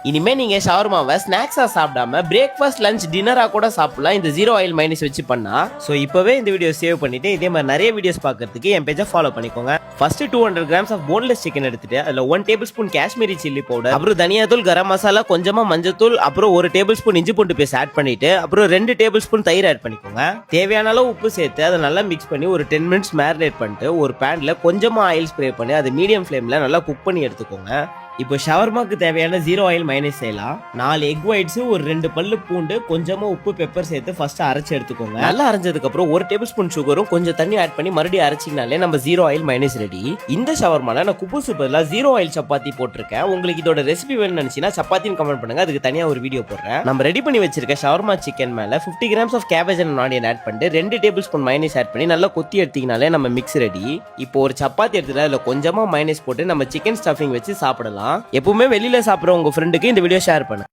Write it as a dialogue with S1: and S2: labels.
S1: இனிமே நீங்க ஷவர்மாவை ஸ்நாக்ஸா சாப்பிடாம பிரேக்ஃபாஸ்ட் லஞ்ச் டின்னரா கூட சாப்பிடலாம் இந்த ஜீரோ ஆயில் மைனஸ் வச்சு பண்ணா. ஸோ இப்பவே இந்த வீடியோ சேவ் பண்ணிட்டு இதே மாதிரி நிறைய வீடியோஸ் பார்க்கறதுக்கு என் பேஜை ஃபாலோ பண்ணிக்கோங்க. First 200 grams of boneless chicken எடுத்துட்டு அதுல 1 tablespoon Kashmiri chilli powder, அப்புறம் தனியாத்தூள், கரம் மசாலா, கொஞ்சமா மஞ்சத்தூள், அப்புறம் 1 டேபிள் ஸ்பூன் இஞ்சி பூண்டு பேஸ்ட் ஆட் பண்ணிட்டு அப்புறம் 2 டேபிள் ஸ்பூன் தயிர் ஆட் பண்ணிக்கோங்க. தேவையான அளவு உப்பு சேர்த்து அதை நல்லா மிக்ஸ் பண்ணி ஒரு 10 minutes மேரினேட் பண்ணிட்டு ஒரு பேன்ல கொஞ்சமா ஆயில் ஸ்ப்ரே பண்ணி அதை மீடியம் ஃபிளேம்ல நல்லா குக் பண்ணி எடுத்துக்கோங்க. இப்போ ஷவர்மாக்கு தேவையான ஜீரோ ஆயில் மைனஸ் செய்யலாம். 4 எக் ஒயிட்ஸ், ஒரு 2 பல்லு பூண்டு, கொஞ்சமா உப்பு, பெப்பர் சேர்த்து ஃபர்ஸ்ட் அரைச்சு எடுத்துக்கோங்க. நல்லா அரைஞ்சதுக்கு அப்புறம் 1 டேபிள் ஸ்பூன் சுகரும் கொஞ்சம் தண்ணி ஆட் பண்ணி மறுபடியும் அரைச்சிங்கனாலே நம்ம ஜீரோ ஆயில் மைனஸ் ரெடி. இந்த ஷவர்மால நான் குபூஸ் பதிலா ஜீரோ ஆயில் சப்பாத்தி போட்டிருக்கேன். உங்களுக்கு இதோட ரெசிபி வேணும்னு நினைச்சீங்கன்னா சப்பாத்தின்னு கமெண்ட் பண்ணுங்க, அதுக்கு தனியா ஒரு வீடியோ போடுறேன். நம்ம ரெடி பண்ணி வச்சிருக்க ஷவர்மா சிக்கன் மேல 50 grams of cabbage and onion add பண்ணிட்டு 2 டேபிள் ஸ்பூன் மைனஸ் ஆட் பண்ணி நல்லா கொத்தி எடுத்தீங்கனாலே நம்ம மிக்ஸ் ரெடி. இப்போ ஒரு சப்பாத்தி எடுத்துட்டு அதுல கொஞ்சமா மைனஸ் போட்டு நம்ம சிக்கன் ஸ்டஃபிங் வச்சு சாப்பிடலாம். எப்பவுமே வெளியில சாப்பிடுற உங்க ஃப்ரெண்டுக்கு இந்த வீடியோ ஷேர் பண்ணுங்க.